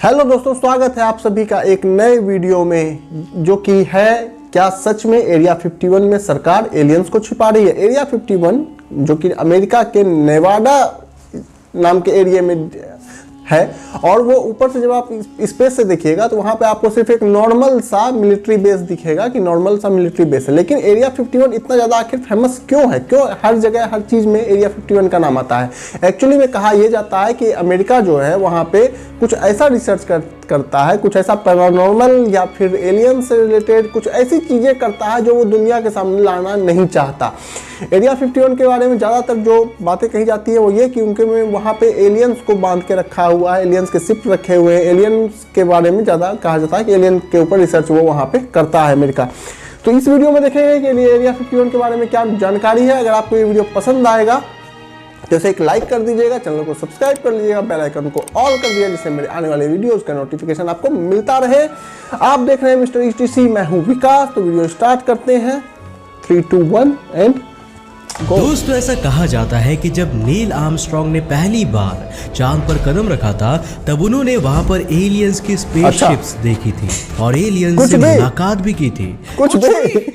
Hello दोस्तों, स्वागत है आप सभी का एक नए वीडियो में, जो कि है क्या सच में एरिया 51 में सरकार एलियंस को छिपा रही है। एरिया 51 जो कि अमेरिका के नेवाडा नाम के एरिया में है, और वो ऊपर से जब आप स्पेस से देखिएगा तो वहां पे आपको सिर्फ एक नॉर्मल सा मिलिट्री बेस दिखेगा कि नॉर्मल सा मिलिट्री बेस है। लेकिन एरिया 51 इतना ज़्यादा आखिर फेमस क्यों है? क्यों हर जगह हर चीज़ में एरिया 51 का नाम आता है? एक्चुअली में कहा यह जाता है कि अमेरिका जो है वहाँ पे कुछ ऐसा रिसर्च करता है, कुछ ऐसा पैरानॉर्मल या फिर एलियन से रिलेटेड कुछ ऐसी चीज़ें करता है जो वो दुनिया के सामने लाना नहीं चाहता। एरिया 51 के बारे में ज़्यादातर जो बातें कही जाती है वो ये कि उनके में वहाँ पे एलियंस को बांध के रखा हुआ है, एलियंस के शिप रखे हुए हैं। एलियंस के बारे में ज़्यादा कहा जाता है कि एलियन के ऊपर रिसर्च वो वहाँ पे करता है अमेरिका। तो इस वीडियो में देखेंगे कि एरिया 51 के बारे में क्या जानकारी है। अगर आपको ये वीडियो पसंद आएगा तो इसे एक लाइक कर दीजिएगा, चैनल को सब्सक्राइब कर लीजिएगा, बेल आइकन को ऑल कर दीजिएगा, जिससे मेरे आने वाले वीडियोस का नोटिफिकेशन आपको मिलता रहे। आप देख रहे हैं मिस्टर ETC, मैं हूं विकास। तो वीडियो स्टार्ट करते हैं। 3, 2, 1 एंड दोस्तों, ऐसा कहा जाता है कि जब नील आर्मस्ट्रांग ने पहली बार चांद पर कदम रखा था तब उन्होंने वहां पर एलियंस की स्पेसशिप्स देखी थी और एलियंस से मुलाकात भी की थी कुछ भी।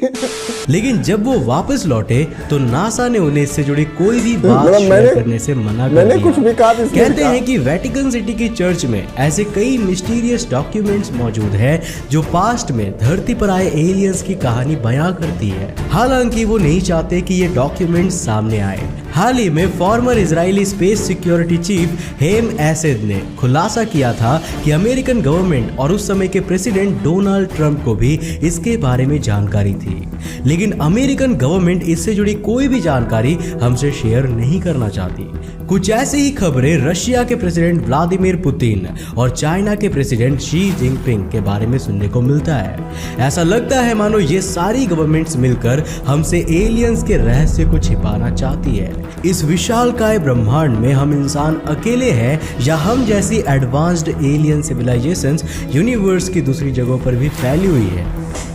लेकिन जब वो वापस लौटे तो नासा ने उन्हें इससे जुड़ी कोई भी बात शेयर करने से मना कर दिया। कुछ भी कहते हैं कि वेटिकन सिटी की चर्च में ऐसे कई मिस्टीरियस डॉक्यूमेंट्स मौजूद हैं जो पास्ट में धरती पर आए एलियंस की कहानी बयां करती है। हालांकि वो नहीं चाहते कि ये डॉक्यूमेंट सामने आए। हाल ही में former Israeli space security chief Haim Eshed ने खुलासा किया था कि अमेरिकन गवर्नमेंट और उस समय के प्रेसिडेंट डोनाल्ड ट्रंप को भी इसके बारे में जानकारी थी, लेकिन अमेरिकन गवर्नमेंट इससे जुड़ी कोई भी जानकारी हमसे शेयर नहीं करना चाहती। कुछ ऐसी ही खबरें रशिया के प्रेसिडेंट व्लादिमीर पुतिन और चाइना के प्रेसिडेंट शी जिनपिंग के बारे में सुनने को मिलता है। ऐसा लगता है मानो ये सारी गवर्नमेंट्स मिलकर हमसे एलियंस के रहस्य को छिपाना चाहती है। इस विशालकाय ब्रह्मांड में हम इंसान अकेले हैं या हम जैसी एडवांस्ड एलियन सिविलाइजेशंस यूनिवर्स की दूसरी जगहों पर भी फैली हुई है?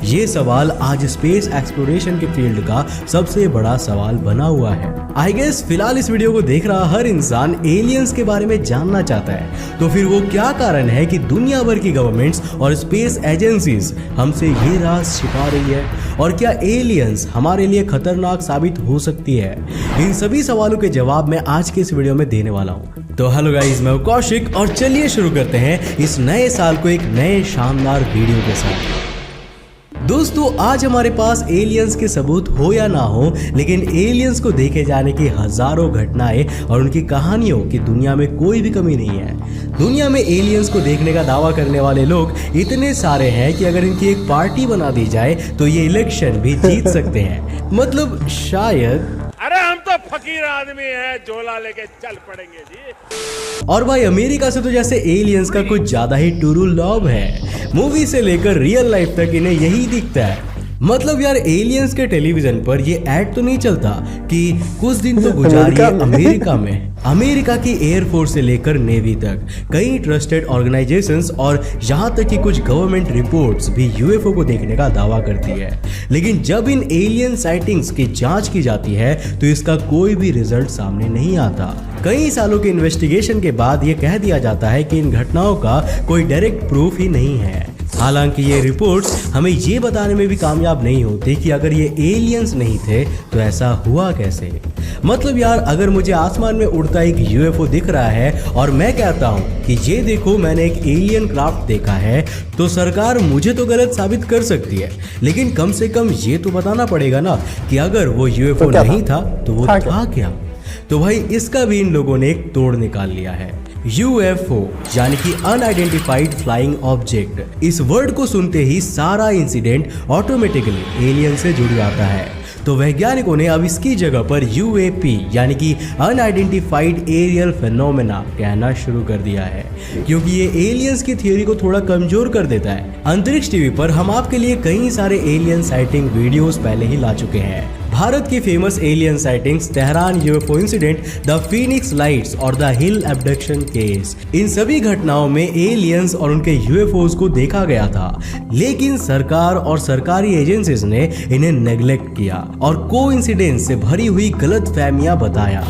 ये सवाल आज स्पेस एक्सप्लोरेशन के फील्ड का सबसे बड़ा सवाल बना हुआ है। आई गेस फिलहाल इस वीडियो को देख रहा हर इंसान एलियंस के बारे में जानना चाहता है। तो फिर वो क्या कारण है कि दुनिया भर की गवर्नमेंट्स और स्पेस एजेंसीज हमसे ये राज छिपा रही है? और क्या एलियंस हमारे लिए खतरनाक साबित हो सकती है? इन सभी सवालों के जवाब मैं आज के इस वीडियो में देने वाला हूँ। तो हेलो गाइस, मैं कौशिक और चलिए शुरू करते हैं इस नए साल को एक नए शानदार वीडियो के साथ। दोस्तों, आज हमारे पास एलियंस के सबूत हो या ना हो, लेकिन एलियंस को देखे जाने की हजारों घटनाएं और उनकी कहानियों की दुनिया में कोई भी कमी नहीं है। दुनिया में एलियंस को देखने का दावा करने वाले लोग इतने सारे हैं कि अगर इनकी एक पार्टी बना दी जाए तो ये इलेक्शन भी जीत सकते हैं। मतलब शायद अरे हम तो फकीर आदमी हैं, झोला लेके चल पड़ेंगे जी। और भाई अमेरिका से तो जैसे एलियंस का कुछ ज्यादा ही टूरू लॉब है। मूवी से लेकर रियल लाइफ तक इन्हें यही दिखता है। मतलब यार, एलियंस के टेलीविजन पर ये ऐड तो नहीं चलता कि कुछ दिन तो गुजारिए अमेरिका में। अमेरिका की एयरफोर्स से लेकर नेवी तक कई ट्रस्टेड ऑर्गेनाइजेशंस और यहाँ तक कि कुछ गवर्नमेंट रिपोर्ट्स भी यूएफओ को देखने का दावा करती है। लेकिन जब इन एलियन साइटिंग्स की जांच की जाती है तो इसका कोई भी रिजल्ट सामने नहीं आता। कई सालों के इन्वेस्टिगेशन के बाद ये कह दिया जाता है कि इन घटनाओं का कोई डायरेक्ट प्रूफ ही नहीं है। हालांकि ये रिपोर्ट्स हमें ये बताने में भी कामयाब नहीं होती कि अगर ये एलियंस नहीं थे तो ऐसा हुआ कैसे। मतलब यार, अगर मुझे आसमान में उड़ता एक यूएफओ दिख रहा है और मैं कहता हूँ कि ये देखो मैंने एक एलियन क्राफ्ट देखा है, तो सरकार मुझे तो गलत साबित कर सकती है, लेकिन कम से कम ये तो बताना पड़ेगा ना कि अगर वो यूएफओ नहीं था तो वो था क्या। तो भाई इसका भी इन लोगों ने एक तोड़ निकाल लिया है। UFO यानी कि अनआइडेंटिफाइड फ्लाइंग ऑब्जेक्ट। इस वर्ड को सुनते ही सारा इंसिडेंट ऑटोमेटिकली एलियन से जुड़ जाता है। तो वैज्ञानिकों ने अब इसकी जगह पर UAP यानी कि अनआइडेंटिफाइड एरियल फेनोमेना कहना शुरू कर दिया है, क्योंकि ये एलियंस की थ्योरी को थोड़ा कमजोर कर देता है। अंतरिक्ष टीवी पर हम आपके लिए कई सारे एलियन साइटिंग वीडियोस पहले ही ला चुके हैं। भारत की famous alien sightings, Tehran UFO incident, the Phoenix lights और द हिल एब्डक्शन केस, इन सभी घटनाओं में एलियंस और उनके यूएफओज को देखा गया था, लेकिन सरकार और सरकारी एजेंसीज ने इन्हें नेग्लेक्ट किया और कोइंसिडेंस से भरी हुई गलत फहमियां बताया।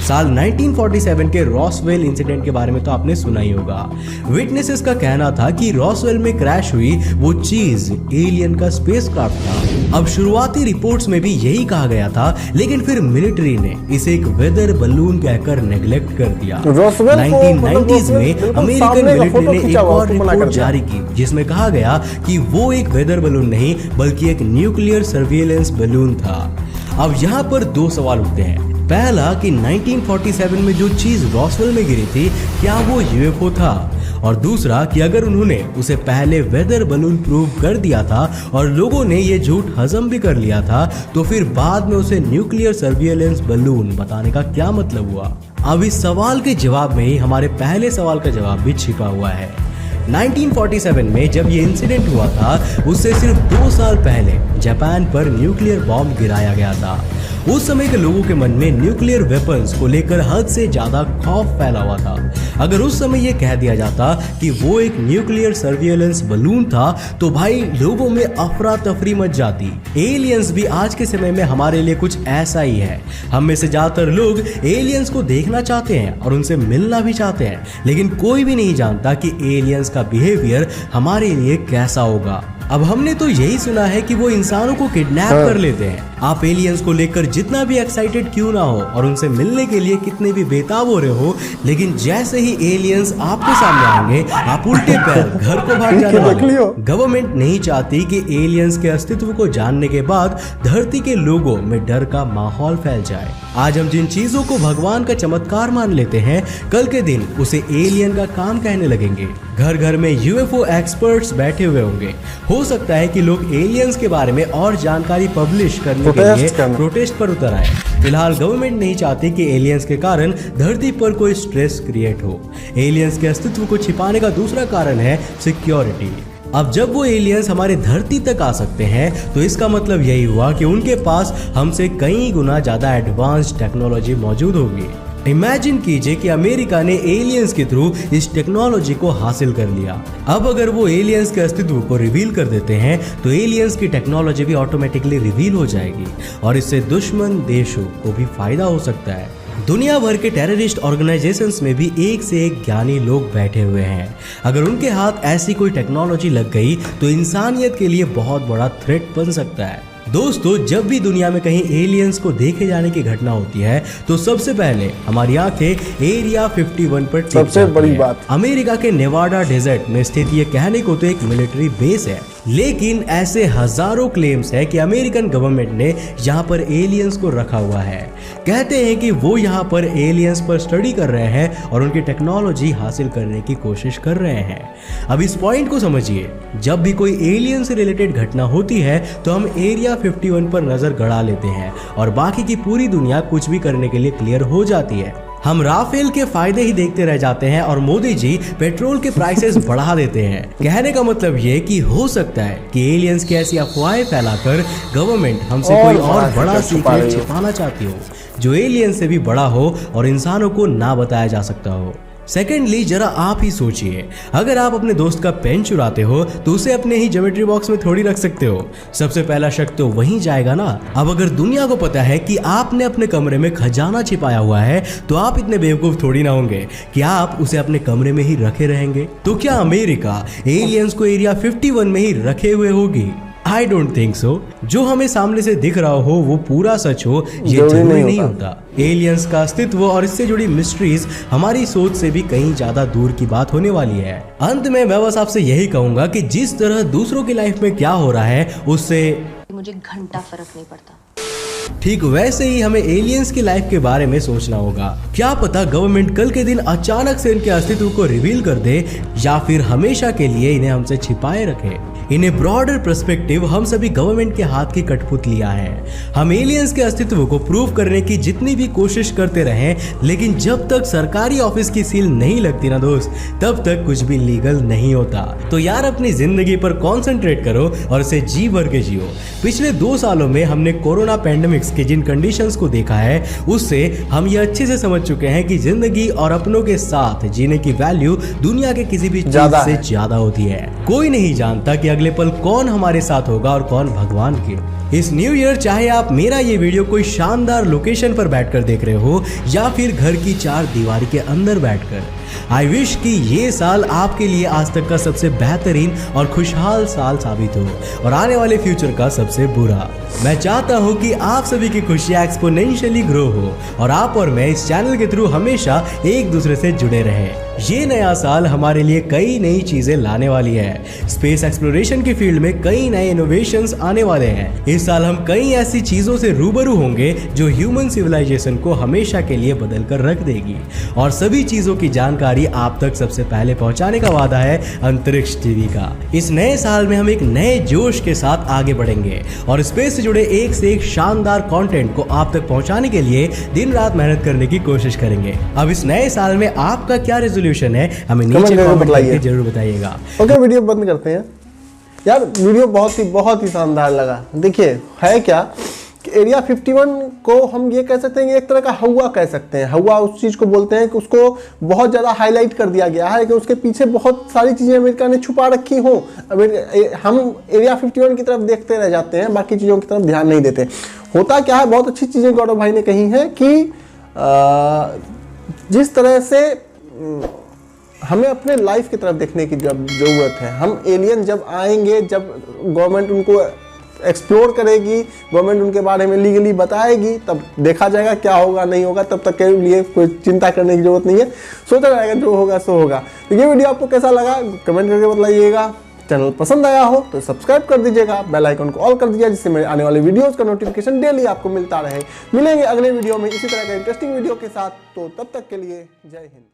साल 1947 के रॉसवेल इंसिडेंट के बारे में तो आपने सुना ही होगा। विटनेसेस का कहना था कि रॉसवेल में क्रैश हुई वो चीज एलियन का स्पेसक्राफ्ट था। अब शुरुआती रिपोर्ट्स में भी यही कहा गया था, लेकिन फिर मिलिट्री ने इसे एक वेदर बलून कहकर नेग्लेक्ट कर दिया। 1990s में अमेरिकन मिलिट्री ने एक और रिपोर्ट जारी की जिसमें कहा गया कि वो एक वेदर बलून नहीं बल्कि एक न्यूक्लियर सर्विलेंस बलून था। अब यहाँ पर दो सवाल उठते हैं। पहला कि 1947 में जो चीज रॉसवेल में गिरी थी क्या वो यूएफओ था, और दूसरा कि अगर उन्होंने उसे पहले वेदर बलून प्रूव कर दिया था और लोगों ने ये झूठ हजम भी कर लिया था तो फिर बाद में उसे न्यूक्लियर सर्विलेंस बलून बताने का क्या मतलब हुआ। अब इस सवाल के जवाब में ही हमारे पहले सवाल का जवाब भी छिपा हुआ है। 1947 में जब ये इंसिडेंट हुआ था उससे सिर्फ 2 साल पहले जापान पर न्यूक्लियर बॉम्ब गिराया गया था। उस समय के लोगों के मन में न्यूक्लियर वेपन्स को लेकर हद से ज्यादा खौफ फैला हुआ था। अगर उस समय ये कह दिया जाता कि वो एक न्यूक्लियर सर्विलेंस बलून था तो भाई लोगों में अफरा तफरी मच जाती। एलियंस भी आज के समय में हमारे लिए कुछ ऐसा ही है। हम में से ज्यादातर लोग एलियंस को देखना चाहते हैं और उनसे मिलना भी चाहते हैं, लेकिन कोई भी नहीं जानता कि एलियंस का बिहेवियर हमारे लिए कैसा होगा। अब हमने तो यही सुना है कि वो इंसानों को किडनैप कर लेते हैं। आप एलियंस को लेकर जितना भी एक्साइटेड क्यों ना हो और उनसे मिलने के लिए कितने भी बेताब हो रहे हो, लेकिन जैसे ही एलियंस आपके सामने आएंगे आप उल्टे पैर घर को भाग जाने वाले हो। गवर्नमेंट नहीं चाहती कि एलियंस के अस्तित्व को जानने के बाद धरती के लोगों में डर का माहौल फैल जाए। आज हम जिन चीजों को भगवान का चमत्कार मान लेते हैं, कल के दिन उसे एलियन का काम कहने लगेंगे। घर घर में यूएफओ एक्सपर्ट्स बैठे हुए होंगे। हो सकता है कि लोग एलियंस के बारे में और जानकारी पब्लिश करने के लिए प्रोटेस्ट पर उतर आए। फिलहाल गवर्नमेंट नहीं चाहती कि एलियंस के कारण धरती पर कोई स्ट्रेस क्रिएट हो। एलियंस के अस्तित्व को छिपाने का दूसरा कारण है सिक्योरिटी। अब जब वो एलियंस हमारे धरती तक आ सकते हैं तो इसका मतलब यही हुआ कि उनके पास हमसे कई गुना ज्यादा एडवांस टेक्नोलॉजी मौजूद होगी। इमेजिन कीजिए कि अमेरिका ने एलियंस के थ्रू इस टेक्नोलॉजी को हासिल कर लिया। अब अगर वो एलियंस के अस्तित्व को रिवील कर देते हैं तो एलियंस की टेक्नोलॉजी भी ऑटोमेटिकली रिवील हो जाएगी और इससे दुश्मन देशों को भी फायदा हो सकता है। दुनिया भर के टेररिस्ट ऑर्गेनाइजेशंस में भी एक से एक ज्ञानी लोग बैठे हुए हैं। अगर उनके हाथ ऐसी कोई टेक्नोलॉजी लग गई तो इंसानियत के लिए बहुत बड़ा थ्रेट बन सकता है। दोस्तों, जब भी दुनिया में कहीं एलियंस को देखे जाने की घटना होती है तो सबसे पहले हमारी आंखें एरिया 51 पर टिक सबसे बड़ी बात अमेरिका के नेवाडा डेजर्ट में स्थित ये कहने को तो एक मिलिट्री बेस है, लेकिन ऐसे हजारों क्लेम्स है कि अमेरिकन गवर्नमेंट ने यहाँ पर एलियंस को रखा हुआ है। कहते हैं कि वो यहाँ पर एलियंस पर स्टडी कर रहे हैं और उनकी टेक्नोलॉजी हासिल करने की कोशिश कर रहे हैं। अब इस पॉइंट को समझिए, जब भी कोई एलियन से रिलेटेड घटना होती है तो हम एरिया 51 पर नजर गड़ा लेते हैं और बाकी की पूरी दुनिया कुछ भी करने के लिए क्लियर हो जाती है। हम राफेल के फायदे ही देखते रह जाते हैं और मोदी जी पेट्रोल के प्राइसेस बढ़ा देते हैं। कहने का मतलब ये कि हो सकता है कि एलियंस की ऐसी अफवाहें फैलाकर गवर्नमेंट हमसे कोई और बड़ा सीक्रेट छिपाना चाहती हो जो एलियन से भी बड़ा हो और इंसानों को ना बताया जा सकता हो। सेकेंडली, जरा आप ही सोचिए, अगर आप अपने दोस्त का पेन चुराते हो तो उसे अपने ही ज्योमेट्री बॉक्स में थोड़ी रख सकते हो। सबसे पहला शक तो वहीं जाएगा ना। अब अगर दुनिया को पता है कि आपने अपने कमरे में खजाना छिपाया हुआ है तो आप इतने बेवकूफ थोड़ी ना होंगे कि आप उसे अपने कमरे में ही रखे रहेंगे। तो क्या अमेरिका एलियंस को एरिया 51 में ही रखे हुए होगी? I don't think so. जो हमें सामने से दिख रहा हो वो पूरा सच हो ये जरूरी नहीं होता। एलियंस का अस्तित्व और इससे जुड़ी मिस्ट्रीज हमारी सोच से भी कहीं ज्यादा दूर की बात होने वाली है। अंत में मैं बस आपसे यही कहूंगा कि जिस तरह दूसरों की लाइफ में क्या हो रहा है उससे मुझे घंटा फर्क नहीं पड़ता। ठीक वैसे ही हमें एलियंस की लाइफ के बारे में सोचना होगा। क्या पता गवर्नमेंट कल के दिन अचानक से इनके अस्तित्व को रिवील कर दे या फिर हमेशा के लिए इन्हें हमसे छिपाए रखे। इन ए ब्रॉडर पर्सपेक्टिव हम सभी गवर्नमेंट के हाथ की कठपुतलियां हैं। हम एलियंस के अस्तित्व को प्रूव करने की जितनी भी कोशिश करते रहें, लेकिन जब तक सरकारी ऑफिस की सील नहीं लगती ना दोस्त, तब तक कुछ भी लीगल नहीं होता। तो यार अपनी जिंदगी पर कॉन्सेंट्रेट करो और इसे जी भर के जियो। पिछले 2 सालों में हमने कोरोना पैंडेमिक्स के जिन कंडीशंस को देखा है उससे हम ये अच्छे से समझ चुके हैं कि जिंदगी और अपनों के साथ जीने की वैल्यू दुनिया के किसी भी चीज से ज्यादा होती है। कोई नहीं जानता कि अगले पल कौन हमारे साथ होगा और कौन भगवान के। इस न्यू ईयर चाहे आप मेरा ये वीडियो कोई शानदार लोकेशन पर बैठकर देख रहे हो या फिर घर की चार दीवारी के अंदर बैठकर, आई विश कि ये साल आपके लिए आज तक का सबसे बेहतरीन और खुशहाल साल साबित हो और आने वाले फ्यूचर का सबसे बुरा। मैं चाहता हूँ कि आप सभी की खुशियाँ एक्सपोनेंशियली ग्रो हो और आप और मैं इस चैनल के थ्रू हमेशा एक दूसरे से जुड़े रहें। ये नया साल हमारे लिए कई नई चीजें लाने वाली है। स्पेस एक्सप्लोरेशन की फील्ड में कई नए इनोवेशंस आने वाले हैं। इस साल हम कई ऐसी चीजों से रूबरू होंगे जो ह्यूमन सिविलाइजेशन को हमेशा के लिए बदल कर रख देगी और सभी चीजों की जानकारी आप तक सबसे पहले पहुंचाने का वादा है अंतरिक्ष टीवी का। इस नए साल में हम एक नए जोश के साथ आगे बढ़ेंगे और स्पेस से जुड़े एक से एक शानदार कंटेंट को आप तक पहुंचाने के लिए दिन रात मेहनत करने की कोशिश करेंगे। अब इस नए साल में आपका क्या रेजोल्यूशन है हमें नीचे कमेंट करके जरूर बताइएगा। ओके, वीडियो बंद करते हैं यार। वीडियो बहुत ही शानदार लगा। देखिए है क्या कि एरिया 51 को हम ये कह सकते हैं कि एक तरह का हवा कह सकते हैं। हवा उस चीज़ को बोलते हैं कि उसको बहुत ज़्यादा हाईलाइट कर दिया गया है कि उसके पीछे बहुत सारी चीज़ें अमेरिका ने छुपा रखी हों। हम एरिया 51 की तरफ देखते रह जाते हैं, बाकी चीज़ों की तरफ ध्यान नहीं देते। होता क्या है, बहुत अच्छी चीज़ें गौरव भाई ने कही हैं कि जिस तरह से हमें अपने लाइफ की तरफ देखने की ज़रूरत है। हम एलियन जब आएंगे, जब गवर्नमेंट उनको एक्सप्लोर करेगी, गवर्नमेंट उनके बारे में लीगली बताएगी, तब देखा जाएगा क्या होगा नहीं होगा। तब तक के लिए कोई चिंता करने की जरूरत नहीं है, सोचा जाएगा जो होगा सो होगा। तो ये वीडियो आपको कैसा लगा कमेंट करके बताइएगा। चैनल पसंद आया हो तो सब्सक्राइब कर दीजिएगा, बेल आइकन को ऑल कर दीजिएगा जिससे मेरे आने वाले वीडियोस का नोटिफिकेशन डेली आपको मिलता रहे। मिलेंगे अगले वीडियो में इसी तरह का इंटरेस्टिंग वीडियो के साथ। तो तब तक के लिए जय हिंद।